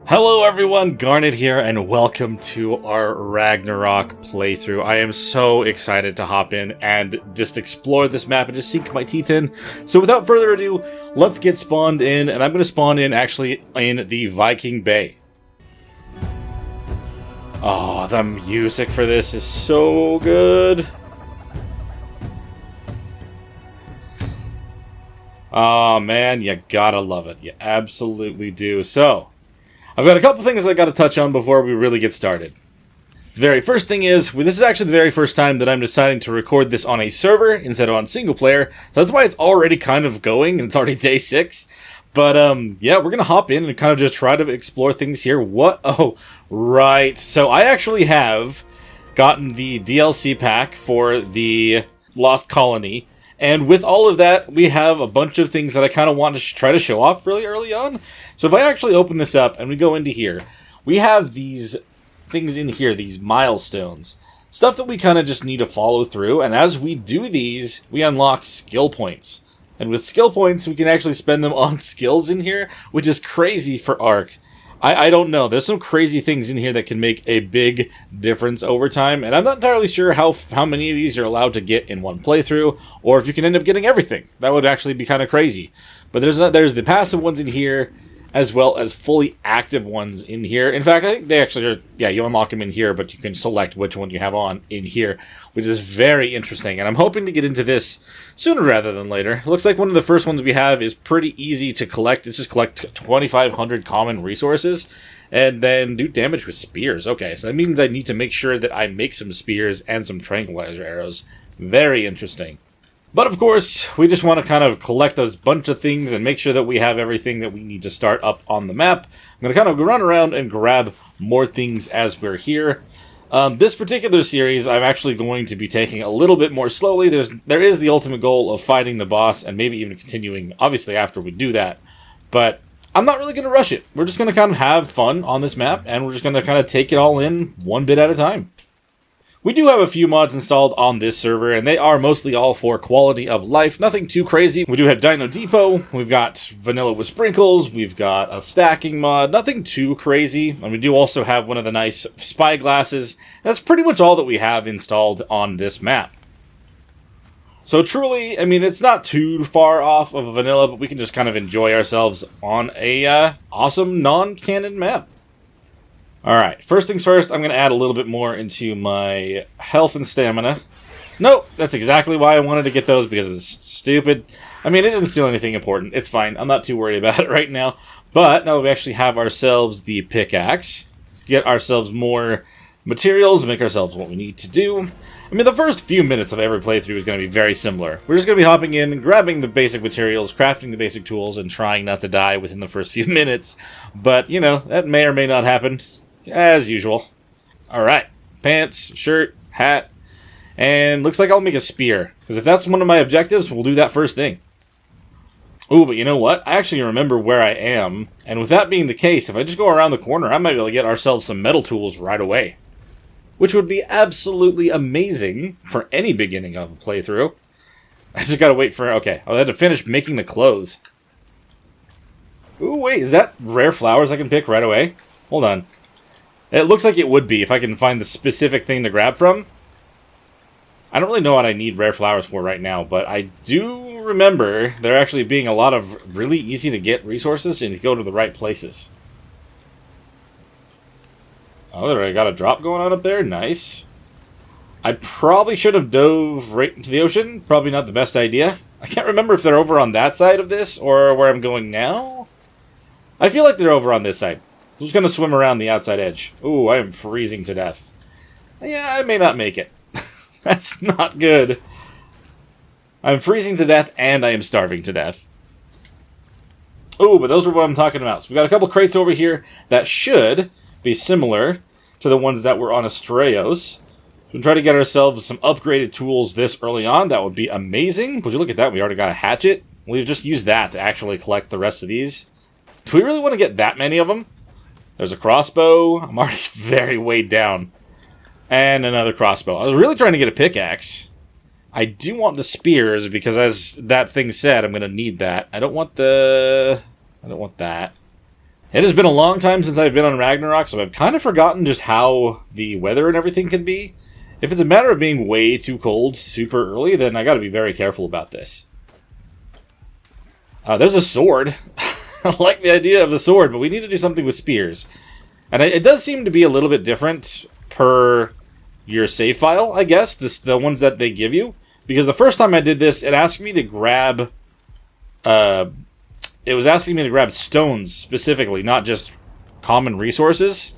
Hello everyone, Garnet here, and welcome to our Ragnarok playthrough. I am so excited to hop in and just explore this map and just sink my teeth in. So without further ado, let's get spawned in, and I'm going to spawn in actually in the Viking Bay. Oh, the music for this is so good. Oh man, you gotta love it. You absolutely do. So, I've got a couple things I got to touch on before we really get started. The very first thing is, this is actually the very first time that I'm deciding to record this on a server instead of on single player, so that's why it's already kind of going, and it's already day 6. But, yeah, we're going to hop in and kind of just try to explore things here. What? Oh, right. So I actually have gotten the DLC pack for the Lost Colony. And with all of that, we have a bunch of things that I kind of want to try to show off really early on. So if I actually open this up and we go into here, we have these things in here, these milestones. Stuff that we kind of just need to follow through. And as we do these, we unlock skill points. And with skill points, we can actually spend them on skills in here, which is crazy for Ark. I don't know. There's some crazy things in here that can make a big difference over time, and I'm not entirely sure how many of these you're allowed to get in one playthrough, or if you can end up getting everything. That would actually be kind of crazy. But there's the passive ones in here, as well as fully active ones in here. In fact, I think they actually are, yeah, you unlock them in here, but you can select which one you have on in here, which is very interesting. And I'm hoping to get into this sooner rather than later. It looks like one of the first ones we have is pretty easy to collect. It's just collect 2,500 common resources and then do damage with spears. Okay, so that means I need to make sure that I make some spears and some tranquilizer arrows. Very interesting. But of course, we just want to kind of collect a bunch of things and make sure that we have everything that we need to start up on the map. I'm going to kind of run around and grab more things as we're here. This particular series, I'm actually going to be taking a little bit more slowly. There is the ultimate goal of fighting the boss and maybe even continuing, obviously, after we do that. But I'm not really going to rush it. We're just going to kind of have fun on this map, and we're just going to kind of take it all in one bit at a time. We do have a few mods installed on this server, and they are mostly all for quality of life. Nothing too crazy. We do have Dino Depot, we've got Vanilla with Sprinkles, we've got a stacking mod. Nothing too crazy. And we do also have one of the nice spy glasses. That's pretty much all that we have installed on this map. So truly, I mean, it's not too far off of vanilla, but we can just kind of enjoy ourselves on a awesome non-canon map. Alright, first things first, I'm going to add a little bit more into my health and stamina. Nope, that's exactly why I wanted to get those, because it's stupid. I mean, it didn't steal anything important. It's fine. I'm not too worried about it right now. But now that we actually have ourselves the pickaxe, let's get ourselves more materials, make ourselves what we need to do. I mean, the first few minutes of every playthrough is going to be very similar. We're just going to be hopping in, grabbing the basic materials, crafting the basic tools, and trying not to die within the first few minutes. But, you know, that may or may not happen. As usual. Alright. Pants, shirt, hat, and looks like I'll make a spear. Because if that's one of my objectives, we'll do that first thing. Ooh, but you know what? I actually remember where I am. And with that being the case, if I just go around the corner, I might be able to get ourselves some metal tools right away. Which would be absolutely amazing for any beginning of a playthrough. I just gotta wait for... Okay, I'll have to finish making the clothes. Ooh, wait, is that rare flowers I can pick right away? Hold on. It looks like it would be if I can find the specific thing to grab from. I don't really know what I need rare flowers for right now, but I do remember there actually being a lot of really easy to get resources and to go to the right places. Oh, there I got a drop going on up there. Nice. I probably should have dove right into the ocean. Probably not the best idea. I can't remember if they're over on that side of this or where I'm going now. I feel like they're over on this side. I'm just going to swim around the outside edge. Ooh, I am freezing to death. Yeah, I may not make it. That's not good. I'm freezing to death and I am starving to death. Ooh, but those are what I'm talking about. So we got a couple crates over here that should be similar to the ones that were on Astraeos. We'll try to get ourselves some upgraded tools this early on. That would be amazing. Would you look at that? We already got a hatchet. We'll just use that to actually collect the rest of these. Do we really want to get that many of them? There's a crossbow. I'm already very weighed down. And another crossbow. I was really trying to get a pickaxe. I do want the spears, because as that thing said, I'm going to need that. I don't want that. It has been a long time since I've been on Ragnarok, so I've kind of forgotten just how the weather and everything can be. If it's a matter of being way too cold super early, then I gotta be very careful about this. There's a sword. I like the idea of the sword, but we need to do something with spears. And it does seem to be a little bit different per your save file, I guess, the ones that they give you. Because the first time I did this, it asked me to grab... it was asking me to grab stones, specifically, not just common resources.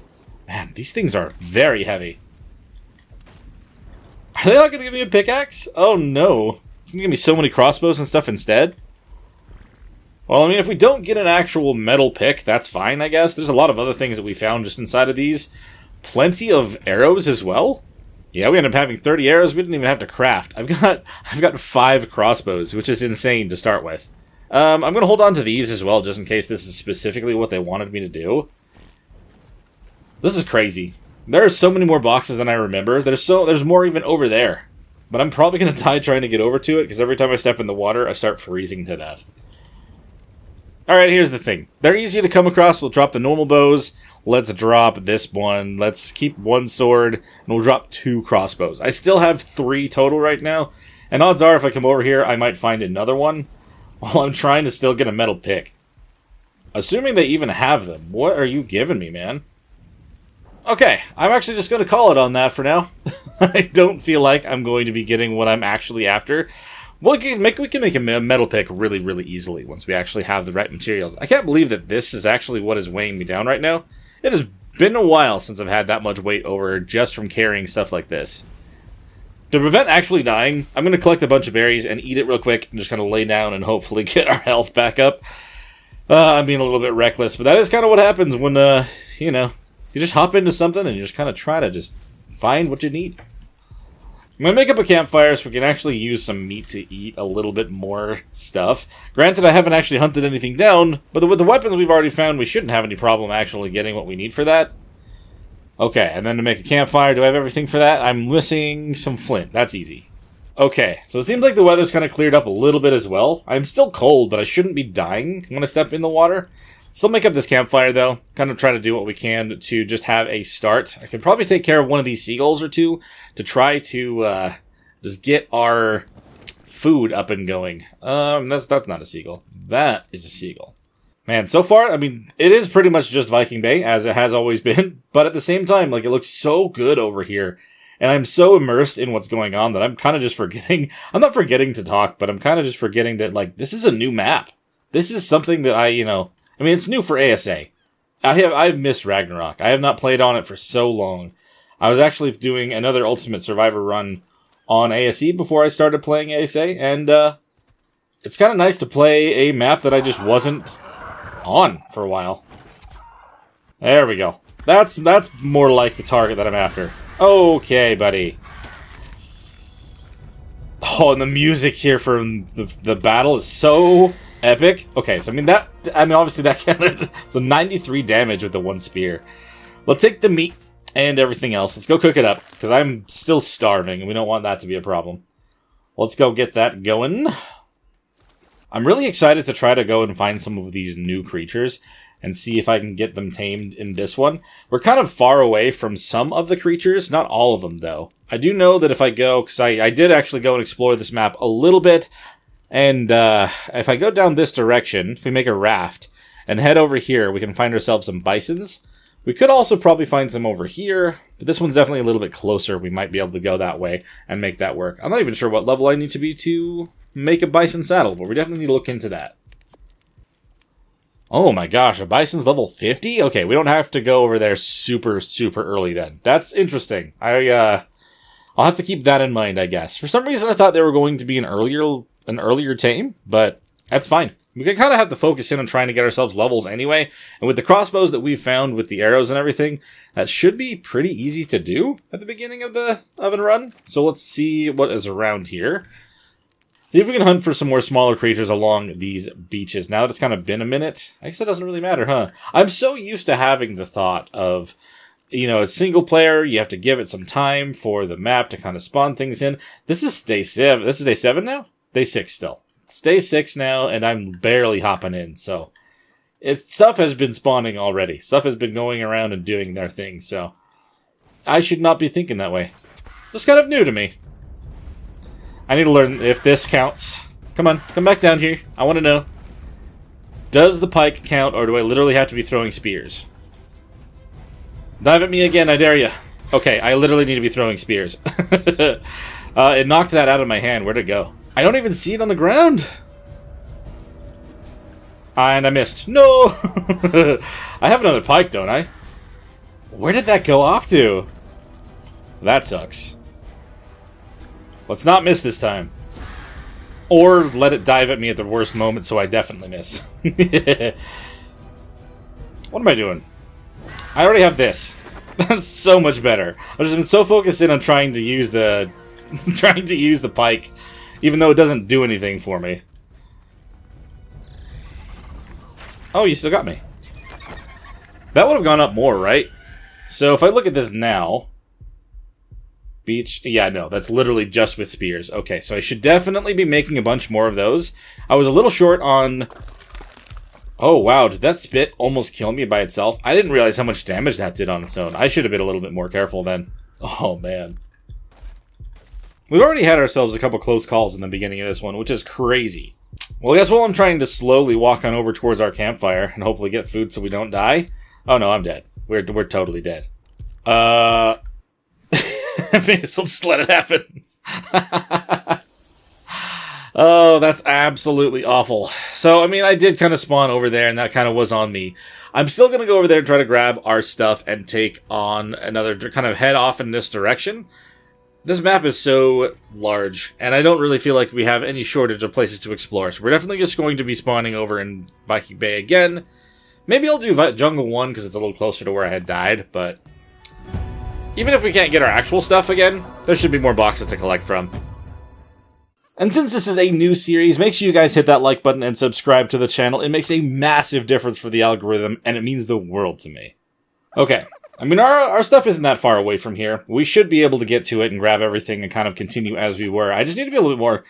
Man, these things are very heavy. Are they not going to give me a pickaxe? Oh, no. It's going to give me so many crossbows and stuff instead. Well, I mean, if we don't get an actual metal pick, that's fine, I guess. There's a lot of other things that we found just inside of these. Plenty of arrows as well. Yeah, we ended up having 30 arrows. We didn't even have to craft. I've got 5 crossbows, which is insane to start with. I'm going to hold on to these as well, just in case this is specifically what they wanted me to do. This is crazy. There are so many more boxes than I remember. There's more even over there. But I'm probably going to die trying to get over to it, because every time I step in the water, I start freezing to death. Alright, here's the thing. They're easy to come across. We'll drop the normal bows. Let's drop this one. Let's keep 1 sword, and we'll drop 2 crossbows. I still have 3 total right now, and odds are if I come over here, I might find another one. While I'm trying to still get a metal pick. Assuming they even have them. What are you giving me, man? Okay, I'm actually just going to call it on that for now. I don't feel like I'm going to be getting what I'm actually after. We can make a metal pick really, really easily once we actually have the right materials. I can't believe that this is actually what is weighing me down right now. It has been a while since I've had that much weight over just from carrying stuff like this. To prevent actually dying, I'm going to collect a bunch of berries and eat it real quick and just kind of lay down and hopefully get our health back up. I'm being a little bit reckless, but that is kind of what happens when, you just hop into something and you just kind of try to just find what you need. I'm going to make up a campfire so we can actually use some meat to eat a little bit more stuff. Granted, I haven't actually hunted anything down, but with the weapons we've already found, we shouldn't have any problem actually getting what we need for that. Okay, and then to make a campfire, do I have everything for that? I'm missing some flint. That's easy. Okay, so it seems like the weather's kind of cleared up a little bit as well. I'm still cold, but I shouldn't be dying when I step in the water. Still make up this campfire, though. Kind of try to do what we can to just have a start. I could probably take care of one of these seagulls or two to try to just get our food up and going. That's not a seagull. That is a seagull. Man, so far, I mean, it is pretty much just Viking Bay, as it has always been. But at the same time, like, it looks so good over here. And I'm so immersed in what's going on that I'm kind of just forgetting. I'm not forgetting to talk, but I'm kind of just forgetting that, like, this is a new map. This is something that I mean, it's new for ASA. I've missed Ragnarok. I have not played on it for so long. I was actually doing another Ultimate Survivor run on ASE before I started playing ASA. And, it's kind of nice to play a map that I just wasn't on for a while. There we go. That's more like the target that I'm after. Okay, buddy. Oh, and the music here from the battle is so epic. Okay, so obviously that counted. So 93 damage with the 1 spear. Let's take the meat and everything else. Let's go cook it up, because I'm still starving, and we don't want that to be a problem. Let's go get that going. I'm really excited to try to go and find some of these new creatures and see if I can get them tamed in this one. We're kind of far away from some of the creatures, not all of them though. I do know that if I go, because I did actually go and explore this map a little bit, and if I go down this direction, if we make a raft and head over here, we can find ourselves some bisons. We could also probably find some over here, but this one's definitely a little bit closer. We might be able to go that way and make that work. I'm not even sure what level I need to be to make a bison saddle, but we definitely need to look into that. Oh my gosh, a bison's level 50? Okay, we don't have to go over there super, super early then. That's interesting. I'll have to keep that in mind, I guess. For some reason, I thought they were going to be an earlier tame, but that's fine. We can kind of have to focus in on trying to get ourselves levels anyway. And with the crossbows that we've found with the arrows and everything, that should be pretty easy to do at the beginning of the run. So let's see what is around here. See if we can hunt for some more smaller creatures along these beaches. Now that it's kind of been a minute, I guess it doesn't really matter, huh? I'm so used to having the thought of, it's single player. You have to give it some time for the map to kind of spawn things in. This is day 7. This is day 7 now? Day 6 still. It's day 6 now, and I'm barely hopping in, so Stuff has been spawning already. Stuff has been going around and doing their thing, so I should not be thinking that way. Just kind of new to me. I need to learn if this counts. Come on, come back down here. I want to know. Does the pike count, or do I literally have to be throwing spears? Dive at me again, I dare you. Okay, I literally need to be throwing spears. It knocked that out of my hand. Where'd it go? I don't even see it on the ground. And I missed. No! I have another pike, don't I? Where did that go off to? That sucks. Let's not miss this time. Or let it dive at me at the worst moment so I definitely miss. What am I doing? I already have this. That's so much better. I've just been so focused in on trying to use the pike, even though it doesn't do anything for me. Oh, you still got me. That would have gone up more, right? So if I look at this now... Beach... Yeah, no, that's literally just with spears. Okay, so I should definitely be making a bunch more of those. I was a little short on... Oh, wow, did that spit almost kill me by itself? I didn't realize how much damage that did on its own. I should have been a little bit more careful then. Oh, man. We've already had ourselves a couple close calls in the beginning of this one, which is crazy. Well, I guess while I'm trying to slowly walk on over towards our campfire and hopefully get food so we don't die... Oh, no, I'm dead. We're totally dead. I may as well just let it happen. Oh, that's absolutely awful. So, I mean, I did kind of spawn over there, and that kind of was on me. I'm still going to go over there and try to grab our stuff and take on another, kind of head off in this direction. This map is so large, and I don't really feel like we have any shortage of places to explore. So we're definitely just going to be spawning over in Viking Bay again. Maybe I'll do Jungle 1 because it's a little closer to where I had died, but even if we can't get our actual stuff again, there should be more boxes to collect from. And since this is a new series, make sure you guys hit that like button and subscribe to the channel. It makes a massive difference for the algorithm, and it means the world to me. Okay, I mean, our stuff isn't that far away from here. We should be able to get to it and grab everything and kind of continue as we were. I just need to be a little bit more...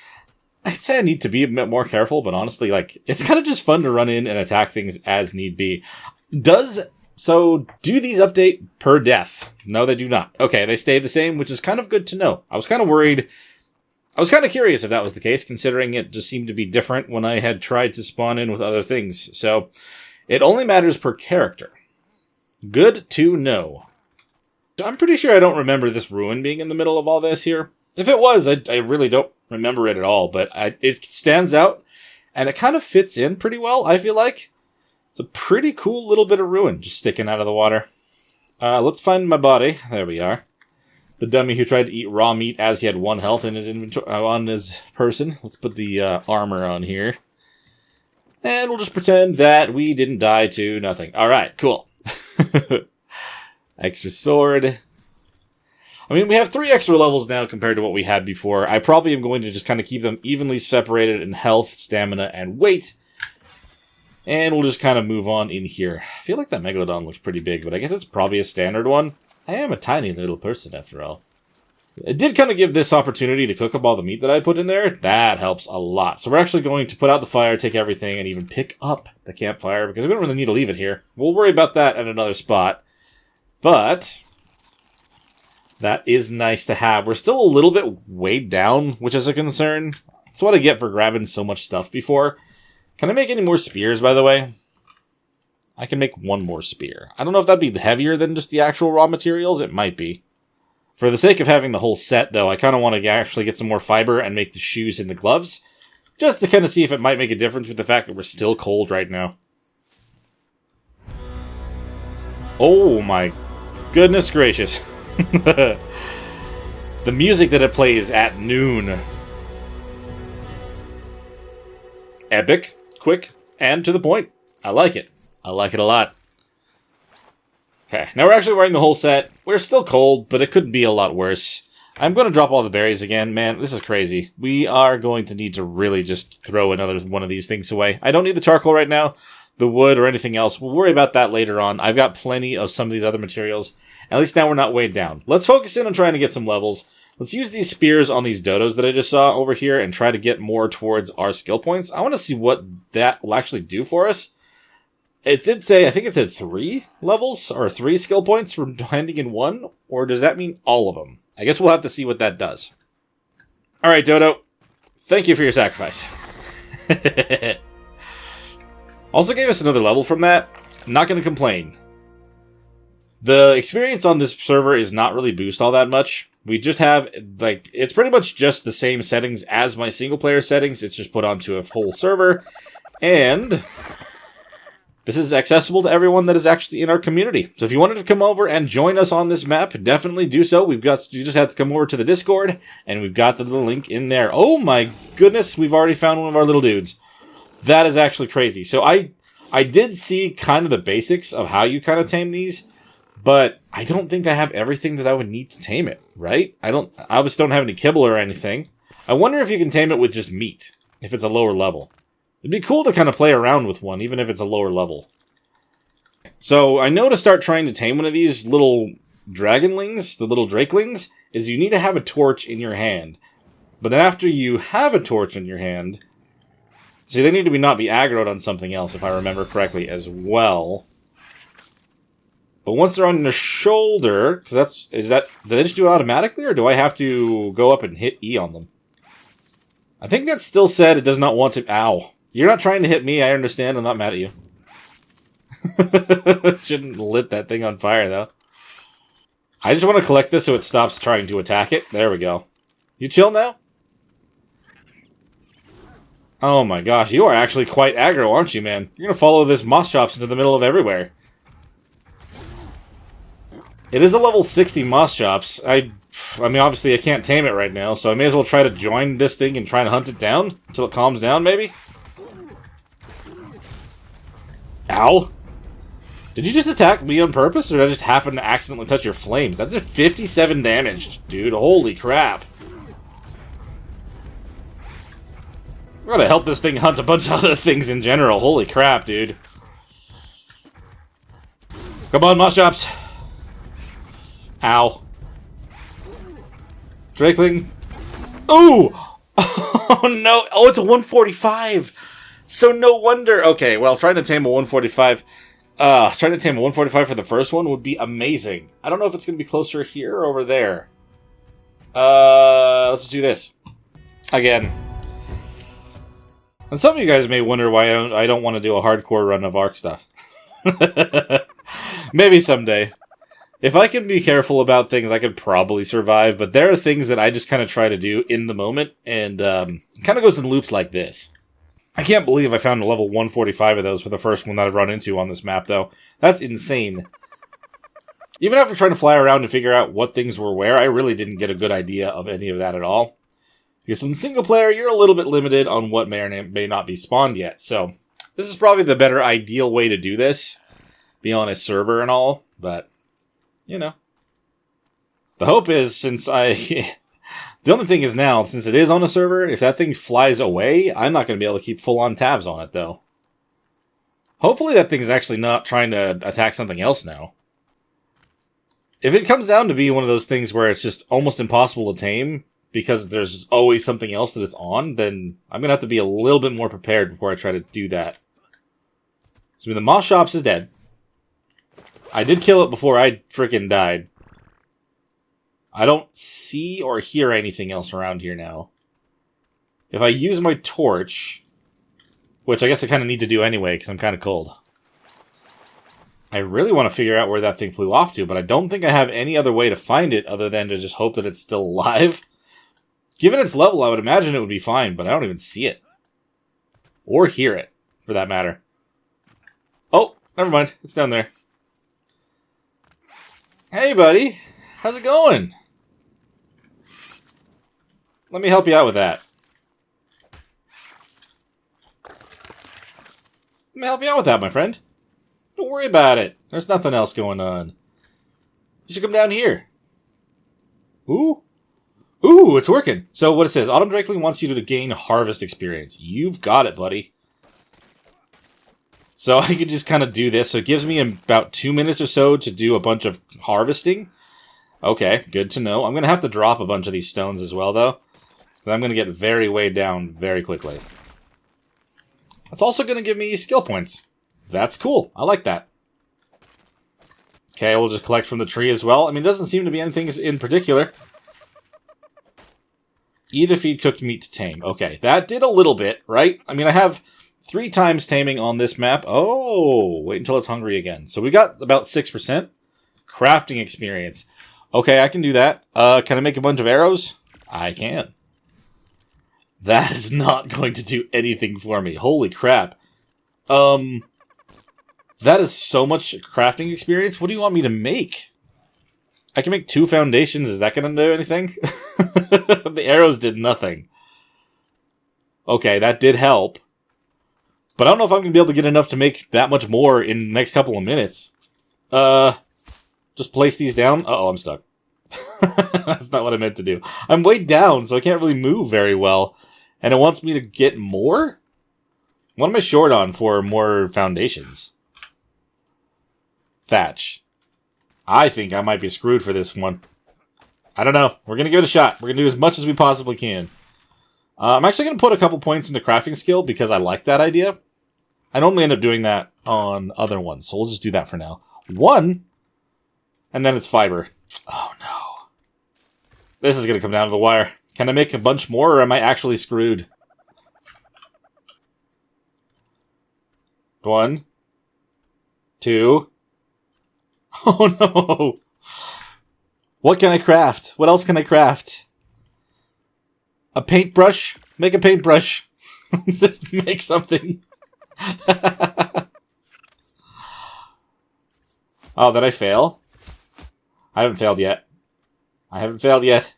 I'd say I need to be a bit more careful, but honestly, like, it's kind of just fun to run in and attack things as need be. So, do these update per death? No, they do not. Okay, they stay the same, which is kind of good to know. I was kind of worried... I was kind of curious if that was the case, considering it just seemed to be different when I had tried to spawn in with other things. So, it only matters per character. Good to know. I'm pretty sure I don't remember this ruin being in the middle of all this here. If it was, I really don't remember it at all, but it stands out, and it kind of fits in pretty well, I feel like. It's a pretty cool little bit of ruin just sticking out of the water. Let's find my body. There we are. The dummy who tried to eat raw meat as he had 1 health in his inventory on his person. Let's put the armor on here. And we'll just pretend that we didn't die to nothing. Alright, cool. Extra sword. I mean, we have 3 extra levels now compared to what we had before. I probably am going to just kind of keep them evenly separated in health, stamina, and weight. And we'll just kind of move on in here. I feel like that Megalodon looks pretty big, but I guess it's probably a standard one. I am a tiny little person, after all. It did kind of give this opportunity to cook up all the meat that I put in there. That helps a lot. So we're actually going to put out the fire, take everything, and even pick up the campfire, because we don't really need to leave it here. We'll worry about that at another spot. But that is nice to have. We're still a little bit weighed down, which is a concern. That's what I get for grabbing so much stuff before. Can I make any more spears, by the way? I can make 1 more spear. I don't know if that'd be heavier than just the actual raw materials. It might be. For the sake of having the whole set, though, I kind of want to actually get some more fiber and make the shoes and the gloves. Just to kind of see if it might make a difference with the fact that we're still cold right now. Oh my goodness gracious. The music that it plays at noon. Epic, quick, and to the point. I like it. I like it a lot. Okay, now we're actually wearing the whole set. We're still cold, but it could be a lot worse. I'm going to drop all the berries again. Man, this is crazy. We are going to need to really just throw another one of these things away. I don't need the charcoal right now, the wood, or anything else. We'll worry about that later on. I've got plenty of some of these other materials. At least now we're not weighed down. Let's focus in on trying to get some levels. Let's use these spears on these dodos that I just saw over here and try to get more towards our skill points. I want to see what that will actually do for us. It did say, I think it said 3 levels, or 3 skill points from landing in 1, or does that mean all of them? I guess we'll have to see what that does. Alright, Dodo. Thank you for your sacrifice. Also gave us another level from that. I'm not going to complain. The experience on this server is not really boost all that much. We just have, like, it's pretty much just the same settings as my single player settings. It's just put onto a whole server. And this is accessible to everyone that is actually in our community. So if you wanted to come over and join us on this map, definitely do so. You just have to come over to the Discord, and we've got the link in there. Oh my goodness, we've already found one of our little dudes. That is actually crazy. So I did see kind of the basics of how you kind of tame these, but I don't think I have everything that I would need to tame it, right? I obviously don't have any kibble or anything. I wonder if you can tame it with just meat, if it's a lower level. It'd be cool to kind of play around with one, even if it's a lower level. So I know to start trying to tame one of these little dragonlings, the little drakelings, is you need to have a torch in your hand. But then after you have a torch in your hand, see, they need to not be aggroed on something else, if I remember correctly, as well. But once they're on the shoulder, because do they just do it automatically, or do I have to go up and hit E on them? I think that still said it does not want to. Ow! You're not trying to hit me. I understand. I'm not mad at you. Shouldn't lit that thing on fire though. I just want to collect this so it stops trying to attack it. There we go. You chill now? Oh my gosh, you are actually quite aggro, aren't you, man? You're gonna follow this moss chops into the middle of everywhere. It is a level 60 moss chops. I mean, obviously I can't tame it right now, so I may as well try to join this thing and try to hunt it down until it calms down, maybe? Ow! Did you just attack me on purpose, or did I just happen to accidentally touch your flames? That did 57 damage, dude. Holy crap. I'm gonna help this thing hunt a bunch of other things in general. Holy crap, dude. Come on, moss chops. Ow. Drakeling. Ooh! Oh no! Oh, it's a 145! So no wonder. Okay, well, trying to tame a 145. Trying to tame a 145 for the first one would be amazing. I don't know if it's going to be closer here or over there. Let's just do this. Again. And some of you guys may wonder why I don't want to do a hardcore run of Ark stuff. Maybe someday. If I can be careful about things, I could probably survive, but there are things that I just kind of try to do in the moment, and it kind of goes in loops like this. I can't believe I found a level 145 of those for the first one that I've run into on this map, though. That's insane. Even after trying to fly around and figure out what things were where, I really didn't get a good idea of any of that at all. Because in single player, you're a little bit limited on what may or may not be spawned yet, so this is probably the better ideal way to do this. Be on a server and all, but, you know. The hope is, since the only thing is now, since it is on a server, if that thing flies away, I'm not going to be able to keep full-on tabs on it, though. Hopefully that thing's actually not trying to attack something else now. If it comes down to be one of those things where it's just almost impossible to tame, because there's always something else that it's on, then I'm going to have to be a little bit more prepared before I try to do that. So the moss chops is dead. I did kill it before I freaking died. I don't see or hear anything else around here now. If I use my torch, which I guess I kind of need to do anyway because I'm kind of cold. I really want to figure out where that thing flew off to, but I don't think I have any other way to find it other than to just hope that it's still alive. Given its level, I would imagine it would be fine, but I don't even see it. Or hear it, for that matter. Oh, never mind. It's down there. Hey, buddy. How's it going? Let me help you out with that. Let me help you out with that, my friend. Don't worry about it. There's nothing else going on. You should come down here. Ooh. Ooh, it's working. So what it says, Autumn Drakeling wants you to gain harvest experience. You've got it, buddy. So I can just kind of do this. So it gives me about 2 minutes or so to do a bunch of harvesting. Okay, good to know. I'm going to have to drop a bunch of these stones as well, though. But I'm going to get very weighed down very quickly. That's also going to give me skill points. That's cool. I like that. Okay, we'll just collect from the tree as well. I mean, it doesn't seem to be anything in particular. Eat a feed cooked meat to tame. Okay, that did a little bit, right? I mean, I have 3 times taming on this map. Oh, wait until it's hungry again. So we got about 6%. Crafting experience. Okay, I can do that. Can I make a bunch of arrows? I can. That is not going to do anything for me. Holy crap. That is so much crafting experience. What do you want me to make? I can make 2 foundations. Is that going to do anything? The arrows did nothing. Okay, that did help. But I don't know if I'm going to be able to get enough to make that much more in the next couple of minutes. Just place these down. Uh-oh, I'm stuck. That's not what I meant to do. I'm way down, so I can't really move very well. And it wants me to get more? What am I short on for more foundations? Thatch. I think I might be screwed for this one. I don't know. We're going to give it a shot. We're going to do as much as we possibly can. I'm actually going to put a couple points into crafting skill because I like that idea. I normally end up doing that on other ones, so we'll just do that for now. 1, and then it's fiber. Oh no. This is going to come down to the wire. Can I make a bunch more, or am I actually screwed? 1, 2. Oh no! What can I craft? What else can I craft? A paintbrush? Make a paintbrush. Just make something. Oh, did I fail? I haven't failed yet. I haven't failed yet.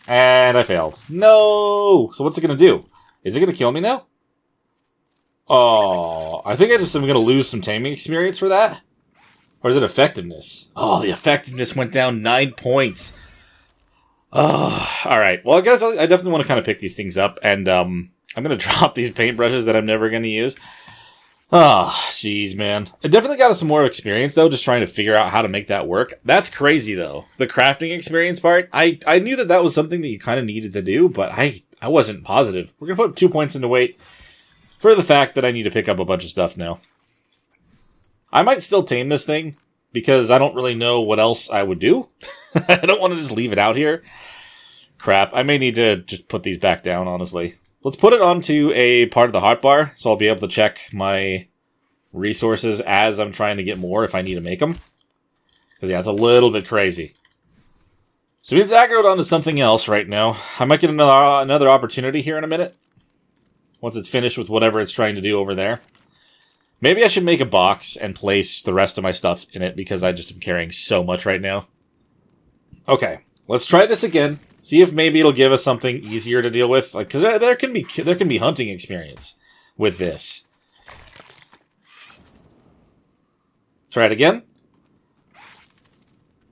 And I failed. No! So what's it going to do? Is it going to kill me now? Oh, I think I just am going to lose some taming experience for that. Or is it effectiveness? Oh, the effectiveness went down 9 points. Oh, alright. Well, I guess I definitely want to kind of pick these things up. And I'm going to drop these paintbrushes that I'm never going to use. Oh, jeez, man. I definitely got some more experience, though, just trying to figure out how to make that work. That's crazy, though. The crafting experience part. I knew that was something that you kind of needed to do, but I wasn't positive. We're going to put 2 points into weight for the fact that I need to pick up a bunch of stuff now. I might still tame this thing, because I don't really know what else I would do. I don't want to just leave it out here. Crap, I may need to just put these back down, honestly. Let's put it onto a part of the hotbar, so I'll be able to check my resources as I'm trying to get more if I need to make them. Because, yeah, it's a little bit crazy. So we've aggroed onto something else right now. I might get another opportunity here in a minute. Once it's finished with whatever it's trying to do over there. Maybe I should make a box and place the rest of my stuff in it because I just am carrying so much right now. Okay, let's try this again. See if maybe it'll give us something easier to deal with. Like, because there can be hunting experience with this. Try it again.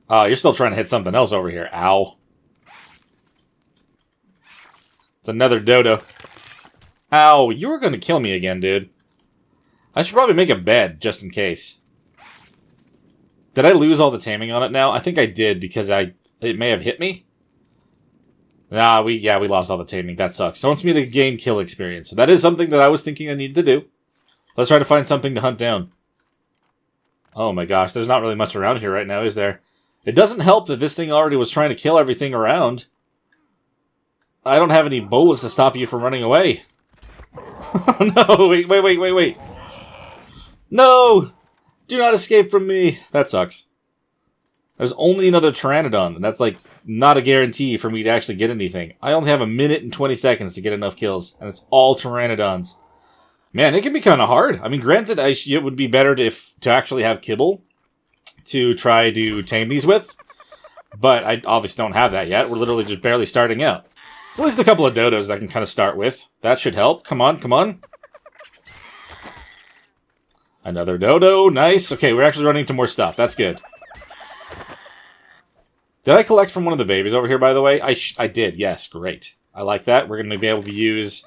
Oh, you're still trying to hit something else over here. Ow. It's another dodo. Ow, you were going to kill me again, dude. I should probably make a bed, just in case. Did I lose all the taming on it now? I think I did, because it may have hit me. Nah, we lost all the taming. That sucks. So it wants me to gain kill experience. So that is something that I was thinking I needed to do. Let's try to find something to hunt down. Oh my gosh, there's not really much around here right now, is there? It doesn't help that this thing already was trying to kill everything around. I don't have any bows to stop you from running away. Oh no, wait. No! Do not escape from me! That sucks. There's only another Pteranodon, and that's like not a guarantee for me to actually get anything. I only have 1 minute and 20 seconds to get enough kills, and it's all Pteranodons. Man, it can be kind of hard. I mean, granted, it would be better to actually have kibble to try to tame these with, but I obviously don't have that yet. We're literally just barely starting out. So at least a couple of dodos that I can kind of start with. That should help. Come on, come on. Another dodo. Nice. Okay, we're actually running into more stuff. That's good. Did I collect from one of the babies over here, by the way? I did. Yes, great. I like that. We're going to be able to use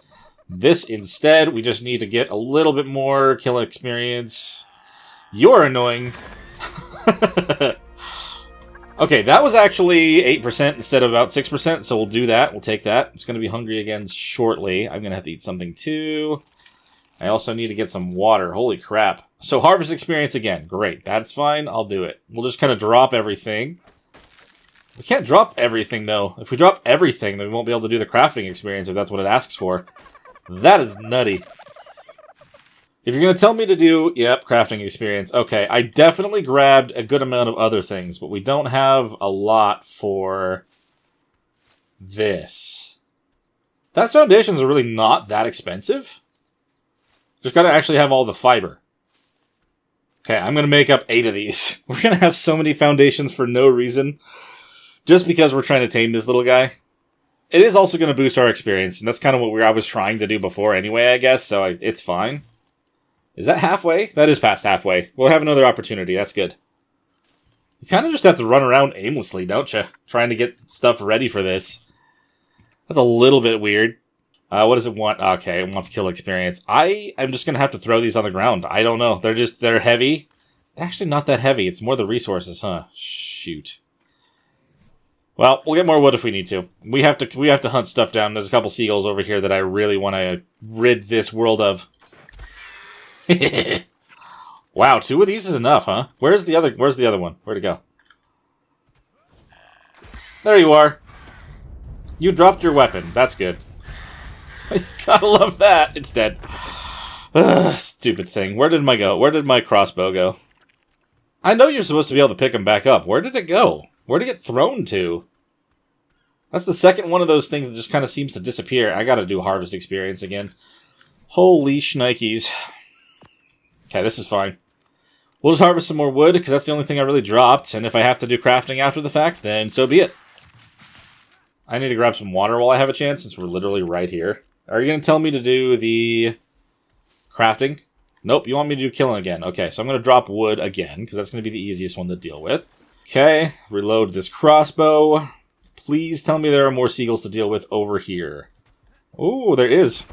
this instead. We just need to get a little bit more kill experience. You're annoying. Okay, that was actually 8% instead of about 6%, so we'll do that. We'll take that. It's going to be hungry again shortly. I'm going to have to eat something too. I also need to get some water. Holy crap. So harvest experience again. Great. That's fine. I'll do it. We'll just kind of drop everything. We can't drop everything, though. If we drop everything, then we won't be able to do the crafting experience if that's what it asks for. That is nutty. If you're going to tell me to do, yep, crafting experience. Okay, I definitely grabbed a good amount of other things, but we don't have a lot for this. That foundations are really not that expensive. Just got to actually have all the fiber. Okay, I'm going to make up 8 of these. We're going to have so many foundations for no reason. Just because we're trying to tame this little guy. It is also going to boost our experience, and that's kind of what I was trying to do before anyway, I guess, so it's fine. Is that halfway? That is past halfway. We'll have another opportunity. That's good. You kind of just have to run around aimlessly, don't you? Trying to get stuff ready for this. That's a little bit weird. What does it want? Okay, it wants kill experience. I am just going to have to throw these on the ground. I don't know. They're heavy. They're actually not that heavy. It's more the resources, huh? Shoot. Well, we'll get more wood if we need to. We have to hunt stuff down. There's a couple seagulls over here that I really want to rid this world of. Wow, 2 of these is enough, huh? Where's the other one? Where'd it go? There you are. You dropped your weapon. That's good. Gotta love that. It's dead. Stupid thing. Where did my crossbow go? I know you're supposed to be able to pick them back up. Where did it go? Where did it get thrown to? That's the second one of those things that just kind of seems to disappear. I gotta do harvest experience again. Holy shnikes. Okay, this is fine. We'll just harvest some more wood, because that's the only thing I really dropped. And if I have to do crafting after the fact, then so be it. I need to grab some water while I have a chance, since we're literally right here. Are you going to tell me to do the crafting? Nope, you want me to do killing again. Okay, so I'm going to drop wood again, because that's going to be the easiest one to deal with. Okay, reload this crossbow. Please tell me there are more seagulls to deal with over here. Ooh, there is.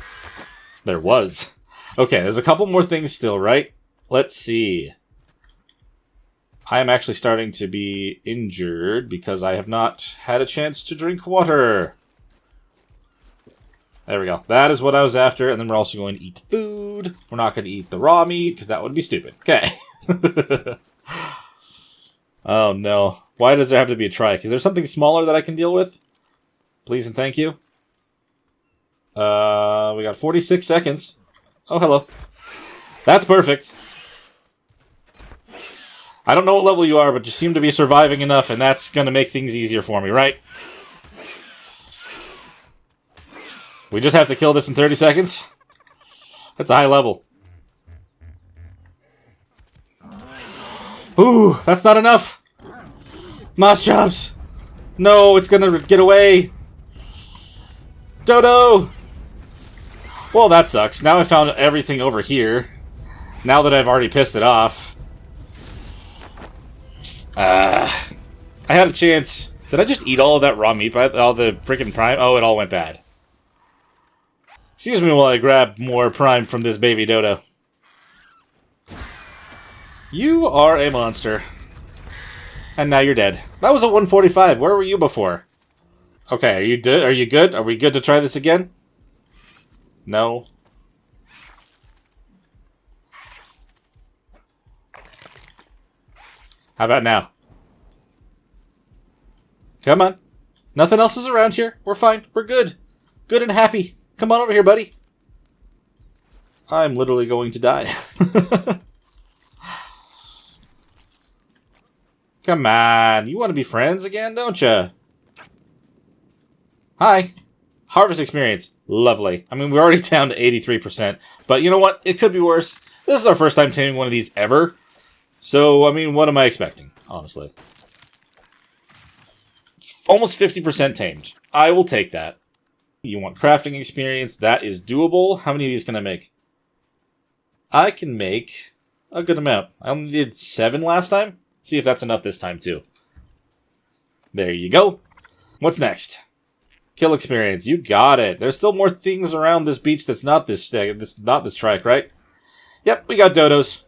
There was. Okay, there's a couple more things still, right? Let's see. I am actually starting to be injured because I have not had a chance to drink water. There we go. That is what I was after, and then we're also going to eat food. We're not going to eat the raw meat, because that would be stupid. Okay. Oh, no. Why does there have to be a trike? Is there something smaller that I can deal with? Please and thank you. We got 46 seconds. Oh, hello. That's perfect. I don't know what level you are, but you seem to be surviving enough, and that's going to make things easier for me, right? We just have to kill this in 30 seconds? That's a high level. Ooh, that's not enough! Moss jobs! No, it's going to get away! Dodo! Well, that sucks. Now I found everything over here. Now that I've already pissed it off. I had a chance. Did I just eat all of that raw meat by all the freaking prime? Oh, it all went bad. Excuse me while I grab more prime from this baby dodo. You are a monster. And now you're dead. That was a 145. Where were you before? Okay, are you good? Are you good? Are we good to try this again? No. How about now? Come on. Nothing else is around here. We're fine. We're good. Good and happy. Come on over here, buddy. I'm literally going to die. Come on. You want to be friends again, don't you? Hi. Harvest experience. Lovely. I mean, we're already down to 83%. But you know what? It could be worse. This is our first time taming one of these ever. So, I mean, what am I expecting, honestly? Almost 50% tamed. I will take that. You want crafting experience? That is doable. How many of these can I make? I can make a good amount. I only did 7 last time. See if that's enough this time, too. There you go. What's next? Kill experience. You got it. There's still more things around this beach that's not this trike, right? Yep, we got dodos.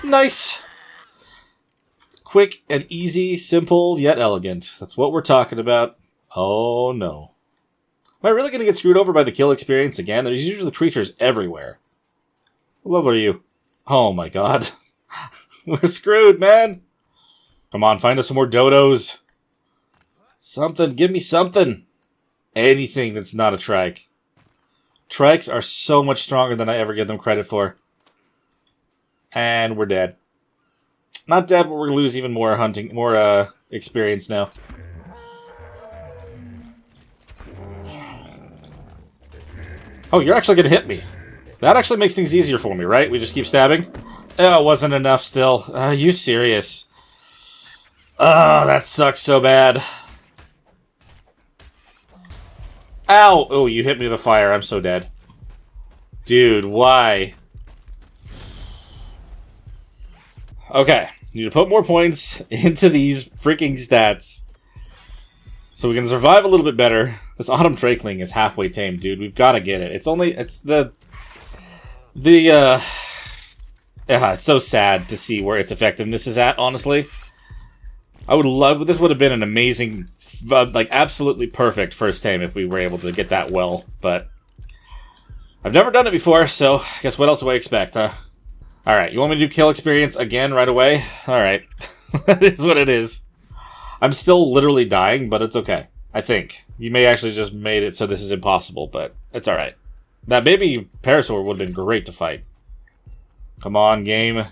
Nice. Quick and easy, simple, yet elegant. That's what we're talking about. Oh, no. Am I really going to get screwed over by the kill experience again? There's usually creatures everywhere. What level are you? Oh my god. We're screwed, man. Come on, find us some more dodos. Something. Give me something. Anything that's not a trike. Trikes are so much stronger than I ever give them credit for. And we're dead. Not dead, but we're gonna lose even more hunting, more experience now. Oh, you're actually gonna hit me. That actually makes things easier for me, right? We just keep stabbing. Oh, it wasn't enough still. Are you serious? Oh, that sucks so bad. Ow! Oh, you hit me with a fire. I'm so dead. Dude, why? Okay. Need to put more points into these freaking stats. So we can survive a little bit better. This Autumn Drakeling is halfway tamed, dude. We've got to get it. It's it's so sad to see where its effectiveness is at, honestly. This would have been an amazing, like, absolutely perfect first tame if we were able to get that well, but I've never done it before, so I guess what else do I expect, huh? Alright, you want me to do kill experience again right away? Alright. That is what it is. I'm still literally dying, but it's okay. I think. You may actually just made it so this is impossible, but it's alright. That baby Parasaur would have been great to fight. Come on, game.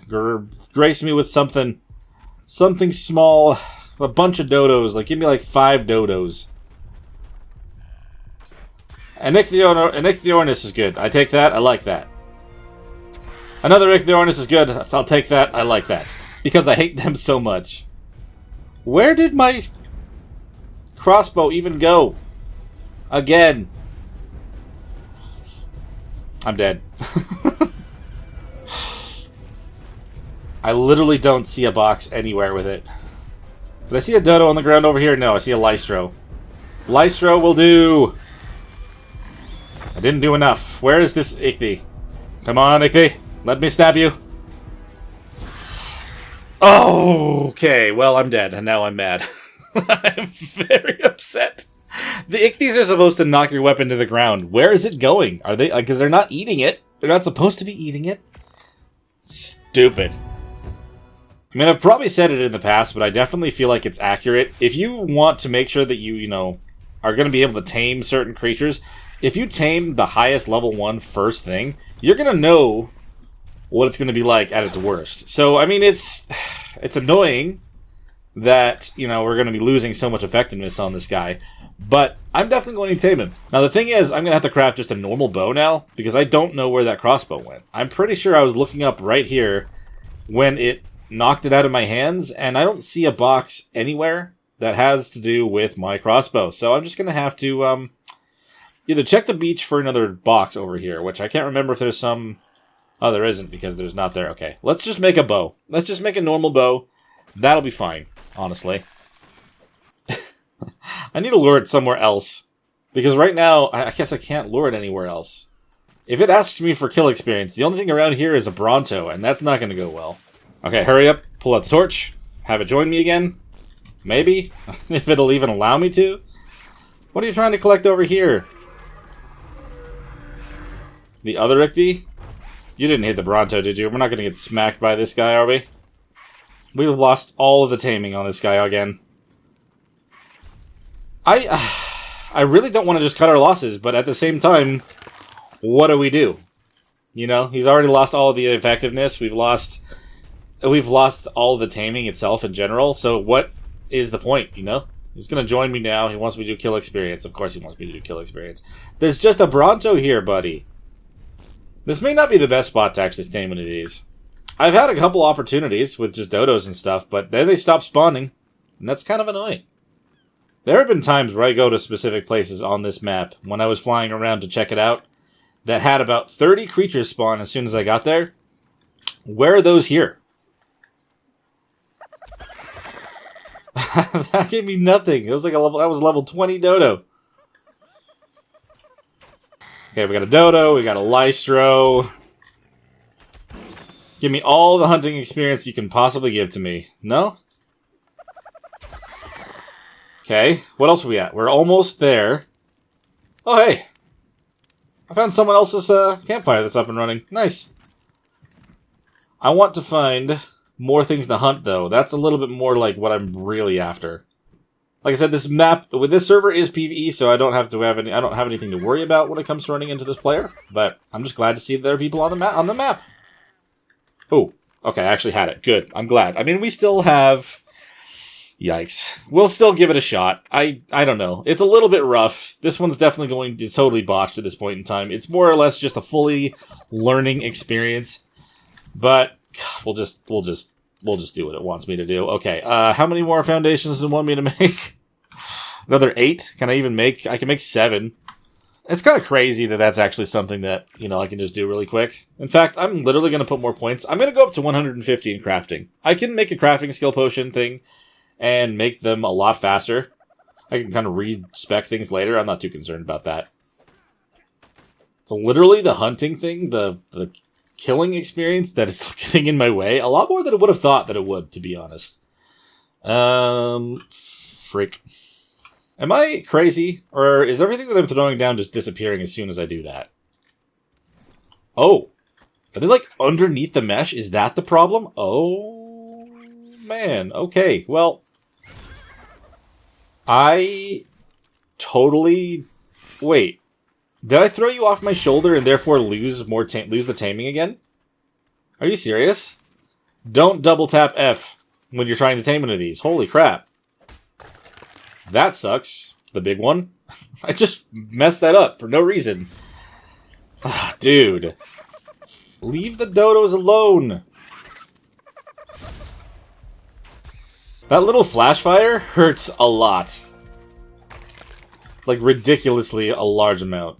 Grace me with something. Something small. A bunch of dodos. Like, give me like 5 dodos. An Ichthyornis is good. I take that. I like that. Another Ichthyornis is good. I'll take that. I like that. Because I hate them so much. Where did my crossbow even go? Again. I'm dead. I literally don't see a box anywhere with it. Did I see a dodo on the ground over here? No, I see a Lystro. Lystro will do. I didn't do enough. Where is this Ichthy? Come on, Ichthy. Let me stab you. Oh, okay. Well, I'm dead, and now I'm mad. I'm very upset. The Ichthy's are supposed to knock your weapon to the ground. Where is it going? Are they? Because they're not eating it. They're not supposed to be eating it. Stupid. I mean, I've probably said it in the past, but I definitely feel like it's accurate. If you want to make sure that you know, are going to be able to tame certain creatures, if you tame the highest level 1 first thing, you're going to know what it's going to be like at its worst. So, I mean, it's annoying that, you know, we're going to be losing so much effectiveness on this guy, but I'm definitely going to tame him. Now, the thing is, I'm going to have to craft just a normal bow now, because I don't know where that crossbow went. I'm pretty sure I was looking up right here when it knocked it out of my hands, and I don't see a box anywhere that has to do with my crossbow. So I'm just going to have to either check the beach for another box over here, which I can't remember if there's some... Oh, there isn't, because there's not there. Okay, let's just make a bow. Let's just make a normal bow. That'll be fine, honestly. I need to lure it somewhere else, because right now, I guess I can't lure it anywhere else. If it asks me for kill experience, the only thing around here is a Bronto, and that's not going to go well. Okay, hurry up, pull out the torch, have it join me again. Maybe, if it'll even allow me to. What are you trying to collect over here? The other Ichthy? You didn't hit the Bronto, did you? We're not going to get smacked by this guy, are we? We've lost all of the taming on this guy again. I really don't want to just cut our losses, but at the same time, what do we do? You know, he's already lost all of the effectiveness. We've lost all the taming itself in general. So what is the point, you know? He's going to join me now. He wants me to do kill experience. Of course he wants me to do kill experience. There's just a Bronto here, buddy. This may not be the best spot to actually tame one of these. I've had a couple opportunities with just dodos and stuff, but then they stop spawning, and that's kind of annoying. There have been times where I go to specific places on this map, when I was flying around to check it out, that had about 30 creatures spawn as soon as I got there. Where are those here? That gave me nothing. It was like that was level 20 dodo. Okay, we got a dodo, we got a Lystro. Give me all the hunting experience you can possibly give to me. No? Okay, what else are we at? We're almost there. Oh, hey! I found someone else's campfire that's up and running. Nice. I want to find more things to hunt, though. That's a little bit more like what I'm really after. Like I said, this map with this server is PvE, so I don't have anything to worry about when it comes to running into this player. But I'm just glad to see that there are people on the map. Oh, okay, I actually had it. Good. I'm glad. I mean, we still have. Yikes. We'll still give it a shot. I don't know. It's a little bit rough. This one's definitely going to totally botched at this point in time. It's more or less just a fully learning experience. But God, we'll just do what it wants me to do. Okay. How many more foundations does it want me to make? Another 8? Can I even make? I can make 7. It's kind of crazy that that's actually something that, I can just do really quick. In fact, I'm literally going to put more points. I'm going to go up to 150 in crafting. I can make a crafting skill potion thing and make them a lot faster. I can kind of respec things later. I'm not too concerned about that. So literally the hunting thing, the killing experience that is getting in my way, a lot more than I would have thought that it would, to be honest. Freak. Am I crazy? Or is everything that I'm throwing down just disappearing as soon as I do that? Oh. Are they like underneath the mesh? Is that the problem? Oh, man. Okay, well. I totally... Wait. Did I throw you off my shoulder and therefore lose the taming again? Are you serious? Don't double tap F when you're trying to tame one of these. Holy crap. That sucks. The big one. I just messed that up for no reason. Ah, dude. Leave the dodos alone. That little flash fire hurts a lot. Like, ridiculously a large amount.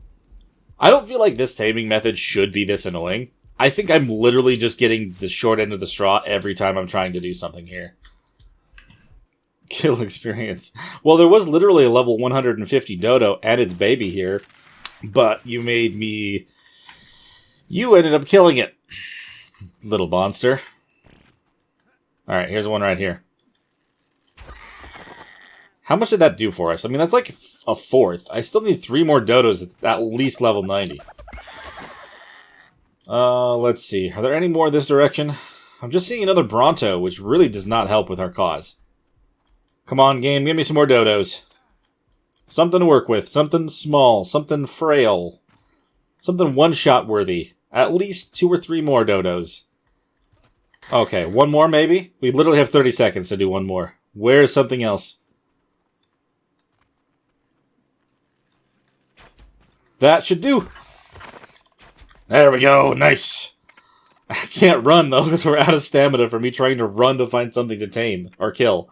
I don't feel like this taming method should be this annoying. I think I'm literally just getting the short end of the straw every time I'm trying to do something here. Kill experience. Well, there was literally a level 150 dodo and its baby here, but you made me... You ended up killing it, little monster. Alright, here's one right here. How much did that do for us? I mean, that's like a fourth. I still need 3 more dodos at least level 90. Let's see. Are there any more this direction? I'm just seeing another Bronto, which really does not help with our cause. Come on, game. Give me some more dodos. Something to work with. Something small. Something frail. Something one-shot worthy. At least 2 or 3 more dodos. Okay, one more maybe? We literally have 30 seconds to do one more. Where's something else? That should do. There we go. Nice. I can't run, though, because we're out of stamina for me trying to run to find something to tame or kill.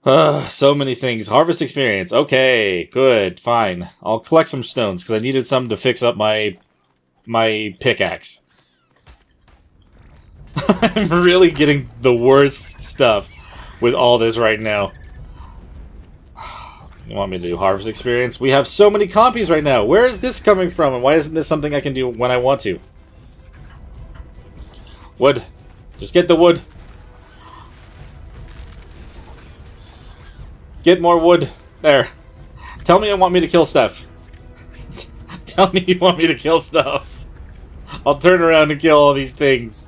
So many things. Harvest experience. Okay, good, fine. I'll collect some stones, because I needed some to fix up my pickaxe. I'm really getting the worst stuff with all this right now. You want me to do harvest experience? We have so many compies right now. Where is this coming from, and why isn't this something I can do when I want to? Wood. Just get the wood. Get more wood. There. Tell me you want me to kill stuff. Tell me you want me to kill stuff. I'll turn around and kill all these things.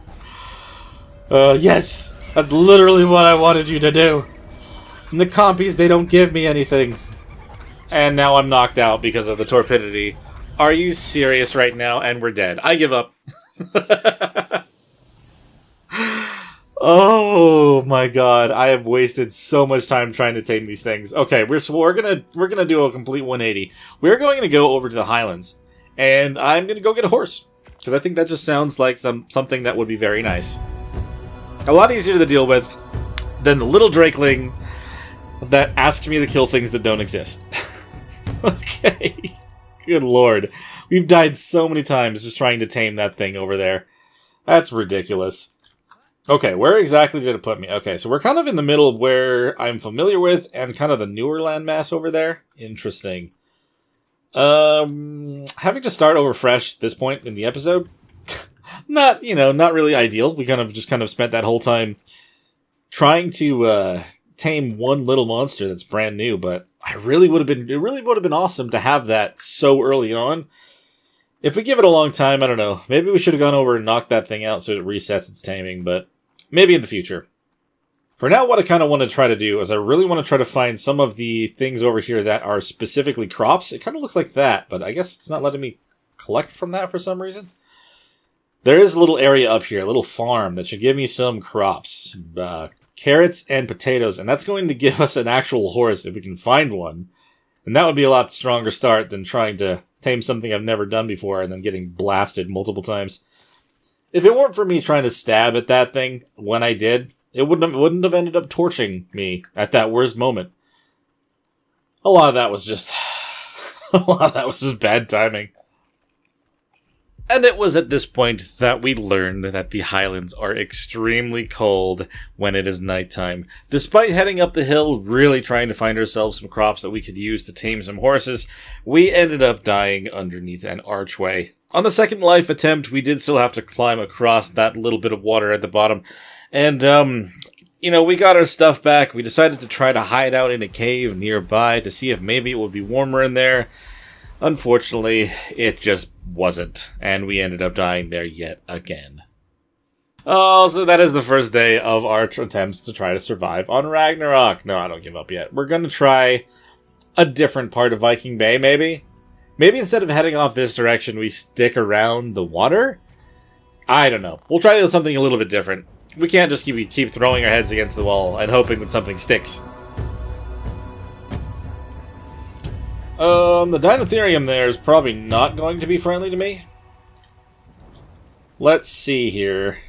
Yes! That's literally what I wanted you to do. And the compies, they don't give me anything. And now I'm knocked out because of the torpidity. Are you serious right now? And we're dead. I give up. Oh my god, I have wasted so much time trying to tame these things. Okay, we're gonna do a complete 180. We're going to go over to the Highlands, and I'm gonna go get a horse because I think that just sounds like something that would be very nice. A lot easier to deal with than the little drakeling that asks me to kill things that don't exist. Okay, good lord, we've died so many times just trying to tame that thing over there. That's ridiculous. Okay, where exactly did it put me? Okay, so we're kind of in the middle of where I'm familiar with and kind of the newer landmass over there. Interesting. Having to start over fresh at this point in the episode, not really ideal. We kind of spent that whole time trying to tame one little monster that's brand new, but it really would have been awesome to have that so early on. If we give it a long time, I don't know. Maybe we should have gone over and knocked that thing out so it resets its taming, but maybe in the future. For now, what I kind of want to try to do is I really want to try to find some of the things over here that are specifically crops. It kind of looks like that, but I guess it's not letting me collect from that for some reason. There is a little area up here, a little farm that should give me some crops. Carrots and potatoes, and that's going to give us an actual horse if we can find one. And that would be a lot stronger start than trying to tame something I've never done before and then getting blasted multiple times. If it weren't for me trying to stab at that thing when I did, it wouldn't have ended up torching me at that worst moment. A lot of that was just bad timing. And it was at this point that we learned that the Highlands are extremely cold when it is nighttime. Despite heading up the hill, really trying to find ourselves some crops that we could use to tame some horses, we ended up dying underneath an archway. On the second life attempt, we did still have to climb across that little bit of water at the bottom. And, we got our stuff back. We decided to try to hide out in a cave nearby to see if maybe it would be warmer in there. Unfortunately, it just wasn't, and we ended up dying there yet again. Oh, so that is the first day of our attempts to try to survive on Ragnarok. No, I don't give up yet. We're going to try a different part of Viking Bay, maybe? Maybe instead of heading off this direction, we stick around the water? I don't know. We'll try something a little bit different. We can't just keep throwing our heads against the wall and hoping that something sticks. The Dinotherium there is probably not going to be friendly to me. Let's see here.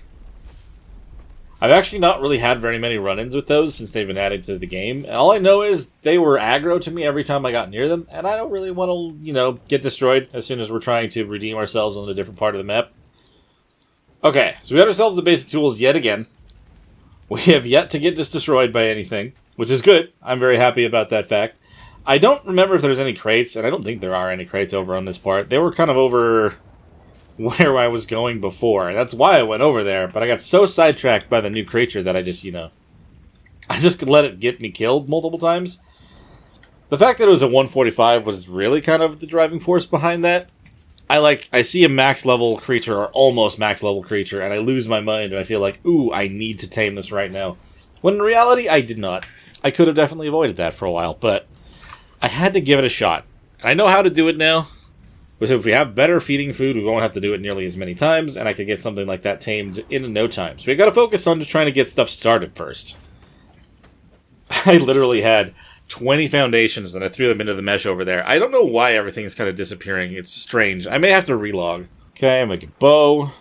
I've actually not really had very many run-ins with those since they've been added to the game. All I know is they were aggro to me every time I got near them, and I don't really want to, get destroyed as soon as we're trying to redeem ourselves on a different part of the map. Okay, so we got ourselves the basic tools yet again. We have yet to get destroyed by anything, which is good. I'm very happy about that fact. I don't remember if there's any crates, and I don't think there are any crates over on this part. They were kind of over where I was going before. That's why I went over there, but I got so sidetracked by the new creature that I just let it get me killed multiple times. The fact that it was a 145 was really kind of the driving force behind that. I see a max level creature, or almost max level creature, and I lose my mind, and I feel like, ooh, I need to tame this right now. When in reality, I did not. I could have definitely avoided that for a while, but I had to give it a shot. I know how to do it now. So if we have better feeding food, we won't have to do it nearly as many times, and I could get something like that tamed in no time. So we got to focus on just trying to get stuff started first. I literally had 20 foundations, and I threw them into the mesh over there. I don't know why everything's kind of disappearing. It's strange. I may have to relog. Okay, I'm making a bow.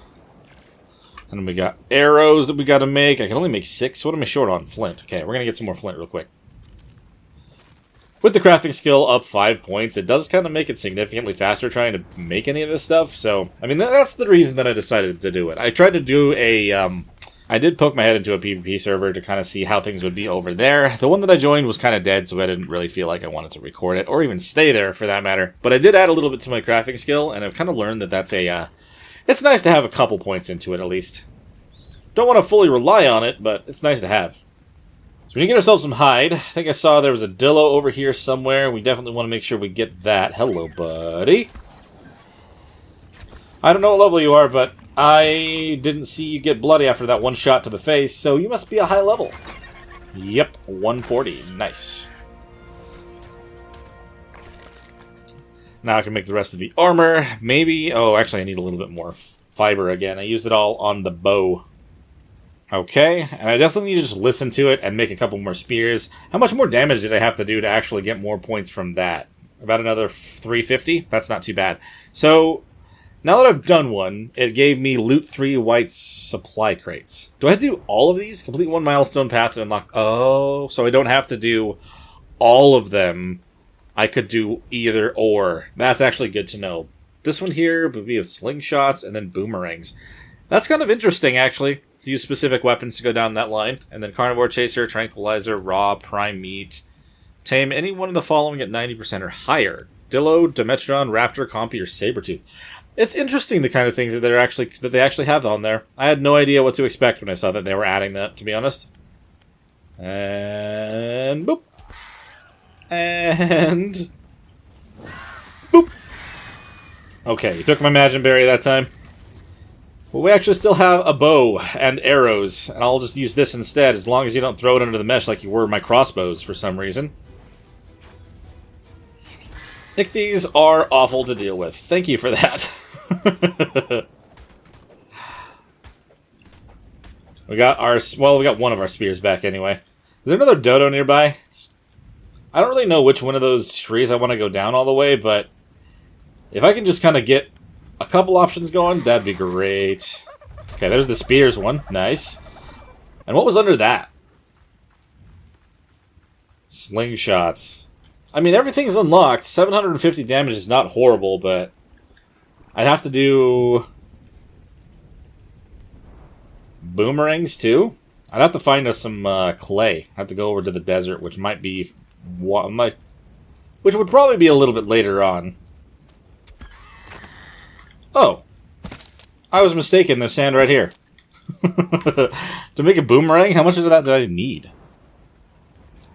And then we got arrows that we got to make. I can only make 6. What am I short on? Flint. Okay, we're going to get some more flint real quick. With the crafting skill up 5 points, it does kind of make it significantly faster trying to make any of this stuff. So, I mean, that's the reason that I decided to do it. I tried to do I did poke my head into a PvP server to kind of see how things would be over there. The one that I joined was kind of dead, so I didn't really feel like I wanted to record it, or even stay there for that matter. But I did add a little bit to my crafting skill, and I've kind of learned that that's it's nice to have a couple points into it, at least. Don't want to fully rely on it, but it's nice to have. So we need to get ourselves some hide. I think I saw there was a dillo over here somewhere. We definitely want to make sure we get that. Hello, buddy. I don't know what level you are, but I didn't see you get bloody after that one shot to the face, so you must be a high level. Yep, 140. Nice. Now I can make the rest of the armor. Maybe... Oh, actually, I need a little bit more fiber again. I used it all on the bow. Okay, and I definitely need to just listen to it and make a couple more spears. How much more damage did I have to do to actually get more points from that? About another 350? That's not too bad. So, now that I've done one, it gave me loot 3 white supply crates. Do I have to do all of these? Complete 1 milestone path to unlock... Oh, so I don't have to do all of them. I could do either or. That's actually good to know. This one here would be with slingshots and then boomerangs. That's kind of interesting, actually. To use specific weapons to go down that line. And then Carnivore Chaser, Tranquilizer, Raw, Prime Meat. Tame any one of the following at 90% or higher. Dillo, Dimetrodon, Raptor, Compy, or Sabretooth. It's interesting the kind of things that they actually have on there. I had no idea what to expect when I saw that they were adding that, to be honest. And boop. And boop. Okay, you took my Magic Berry that time. Well, we actually still have a bow and arrows, and I'll just use this instead, as long as you don't throw it under the mesh like you were my crossbows for some reason. These are awful to deal with. Thank you for that. We got one of our spears back anyway. Is there another dodo nearby? I don't really know which one of those trees I want to go down all the way, but if I can just kind of get a couple options going, that'd be great. Okay, there's the spears one. Nice. And what was under that? Slingshots. I mean, everything's unlocked. 750 damage is not horrible, but I'd have to do boomerangs too. I'd have to find us some clay. I have to go over to the desert, which might be which would probably be a little bit later on. Oh, I was mistaken. There's sand right here. To make a boomerang, how much of that did I need?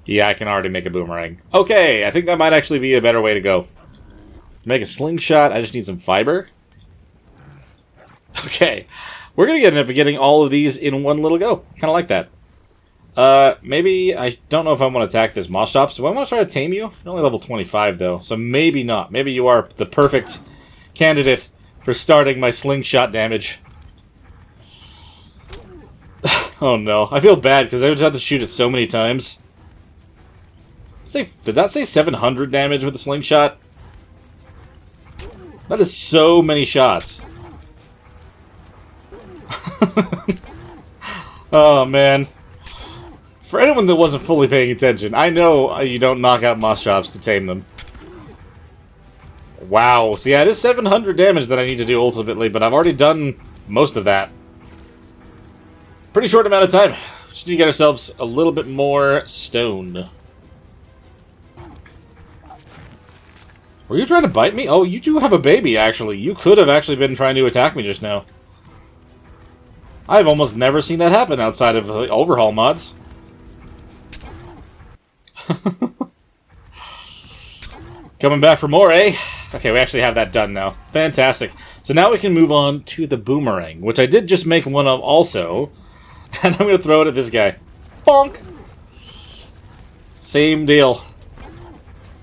Yeah, I can already make a boomerang. Okay, I think that might actually be a better way to go. To make a slingshot, I just need some fiber. Okay, we're going to end up getting all of these in one little go. Kind of like that. Maybe, I don't know if I want to attack this moss shop, so I want to try to tame you. You're only level 25, though, so maybe not. Maybe you are the perfect candidate for starting my slingshot damage. Oh no, I feel bad because I just have to shoot it so many times. Did that say 700 damage with the slingshot? That is so many shots. Oh man. For anyone that wasn't fully paying attention, I know you don't knock out moss shops to tame them. Wow. So yeah, it is 700 damage that I need to do ultimately, but I've already done most of that. Pretty short amount of time. Just need to get ourselves a little bit more stone. Were you trying to bite me? Oh, you do have a baby, actually. You could have actually been trying to attack me just now. I've almost never seen that happen outside of the overhaul mods. Coming back for more, eh? Okay, we actually have that done now. Fantastic. So now we can move on to the boomerang, which I did just make one of also. And I'm going to throw it at this guy. Bonk! Same deal.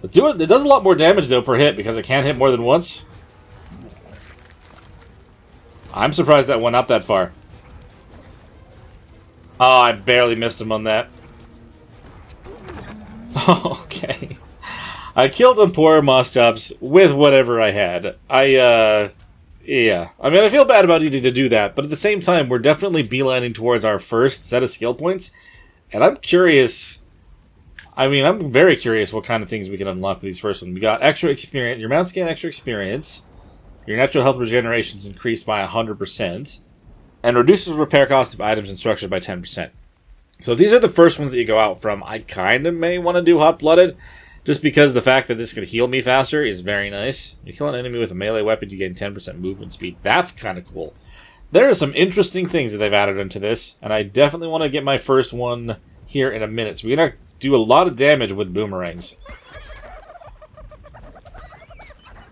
It does a lot more damage, though, per hit, because it can't hit more than once. I'm surprised that went up that far. Oh, I barely missed him on that. Okay. I killed the poor moss chops with whatever I had. Yeah. I mean, I feel bad about needing to do that, but at the same time, we're definitely beelining towards our first set of skill points. And I'm curious... I mean, I'm very curious what kind of things we can unlock with these first ones. We got extra experience. Your mount scan extra experience. Your natural health regeneration is increased by 100%. And reduces repair cost of items and structures by 10%. So these are the first ones that you go out from. I kind of may want to do Hot-Blooded, just because the fact that this could heal me faster is very nice. You kill an enemy with a melee weapon, you gain 10% movement speed. That's kind of cool. There are some interesting things that they've added into this, and I definitely want to get my first one here in a minute. So we're going to do a lot of damage with boomerangs.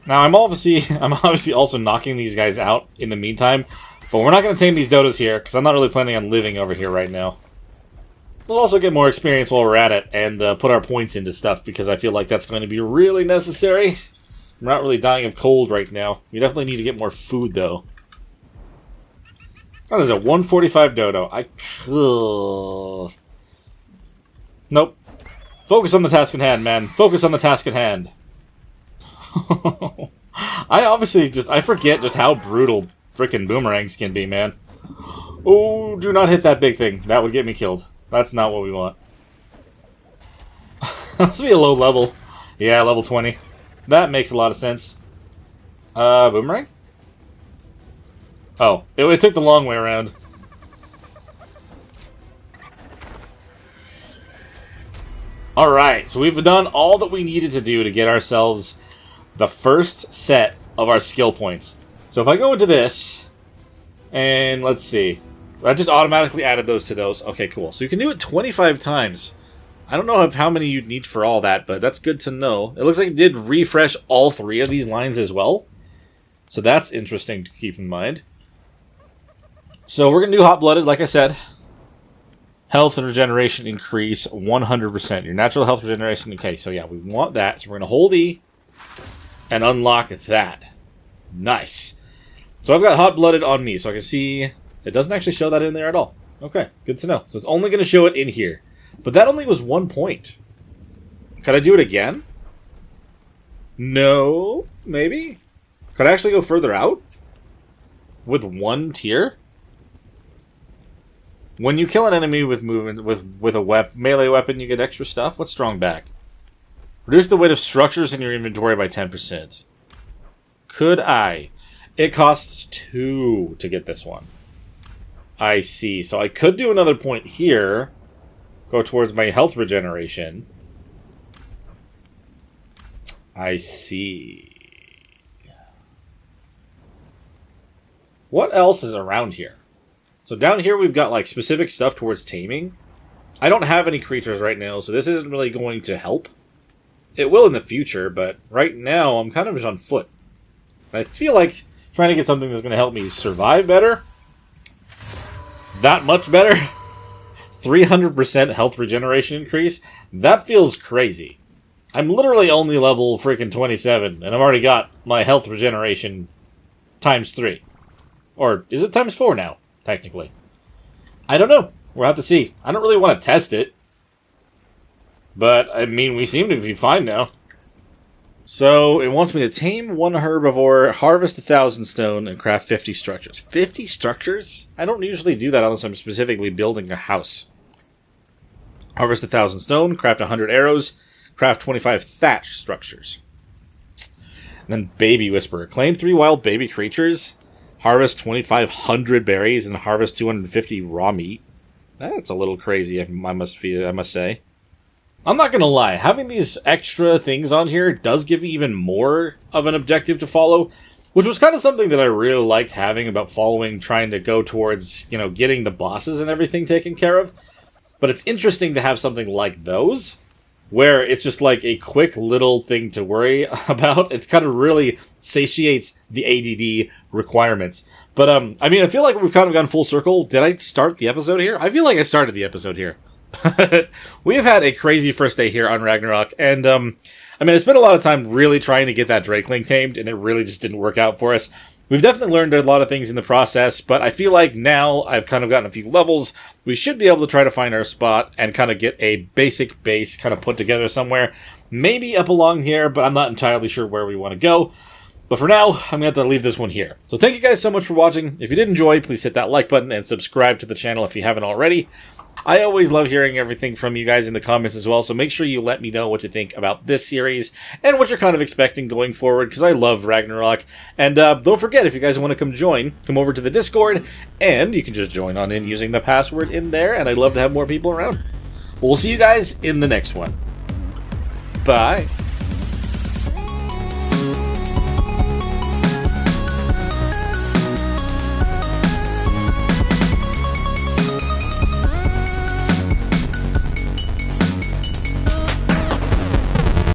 Now, I'm obviously also knocking these guys out in the meantime, but we're not going to tame these dodos here, because I'm not really planning on living over here right now. We'll also get more experience while we're at it, and put our points into stuff, because I feel like that's going to be really necessary. I'm not really dying of cold right now. We definitely need to get more food, though. That is a 145 dodo. Nope. Focus on the task at hand, man. Focus on the task at hand. I forget just how brutal frickin' boomerangs can be, man. Oh, do not hit that big thing. That would get me killed. That's not what we want. That must be a low level. Yeah, level 20. That makes a lot of sense. Boomerang? Oh, it took the long way around. Alright, so we've done all that we needed to do to get ourselves the first set of our skill points. So if I go into this, and let's see. I just automatically added those to those. Okay, cool. So you can do it 25 times. I don't know how many you'd need for all that, but that's good to know. It looks like it did refresh all 3 of these lines as well. So that's interesting to keep in mind. So we're going to do hot-blooded, like I said. Health and regeneration increase 100%. Your natural health regeneration. Okay, so yeah, we want that. So we're going to hold E and unlock that. Nice. So I've got hot-blooded on me, so I can see it doesn't actually show that in there at all. Okay, good to know. So it's only going to show it in here. But that only was 1 point. Could I do it again? No, maybe? Could I actually go further out? With 1 tier? When you kill an enemy with movement with a melee weapon, you get extra stuff. What's strong back? Reduce the weight of structures in your inventory by 10%. Could I? It costs 2 to get this one. I see. So I could do another point here. Go towards my health regeneration. I see. What else is around here? So down here we've got like specific stuff towards taming. I don't have any creatures right now, so this isn't really going to help. It will in the future, but right now I'm kind of just on foot. I feel like trying to get something that's going to help me survive better. That much better. 300% health regeneration increase. That feels crazy. I'm literally only level freaking 27, and I've already got my health regeneration times 3. Or is it times 4 now? Technically. I don't know. We'll have to see. I don't really want to test it. But, I mean, we seem to be fine now. So, it wants me to tame 1 herbivore, harvest 1,000 stone, and craft 50 structures. 50 structures? I don't usually do that unless I'm specifically building a house. Harvest 1,000 stone, craft 100 arrows, craft 25 thatch structures. And then Baby Whisperer. Claim 3 wild baby creatures. Harvest 2,500 berries and harvest 250 raw meat. That's a little crazy, I must say. I'm not gonna lie, having these extra things on here does give me even more of an objective to follow, which was kind of something that I really liked having about following, trying to go towards, you know, getting the bosses and everything taken care of. But it's interesting to have something like those, where it's just like a quick little thing to worry about. It kind of really satiates the ADD requirements. But, I mean, I feel like we've kind of gone full circle. Did I start the episode here? I feel like I started the episode here. We have had a crazy first day here on Ragnarok, and, I mean, I spent a lot of time really trying to get that Drakeling tamed, and it really just didn't work out for us. We've definitely learned a lot of things in the process, but I feel like now I've kind of gotten a few levels. We should be able to try to find our spot and kind of get a basic base kind of put together somewhere. Maybe up along here, but I'm not entirely sure where we want to go. But for now, I'm going to have to leave this one here. So thank you guys so much for watching. If you did enjoy, please hit that like button and subscribe to the channel if you haven't already. I always love hearing everything from you guys in the comments as well, so make sure you let me know what you think about this series and what you're kind of expecting going forward, because I love Ragnarok. And don't forget, if you guys want to come over to the Discord, and you can just join on in using the password in there, and I'd love to have more people around. We'll see you guys in the next one. Bye.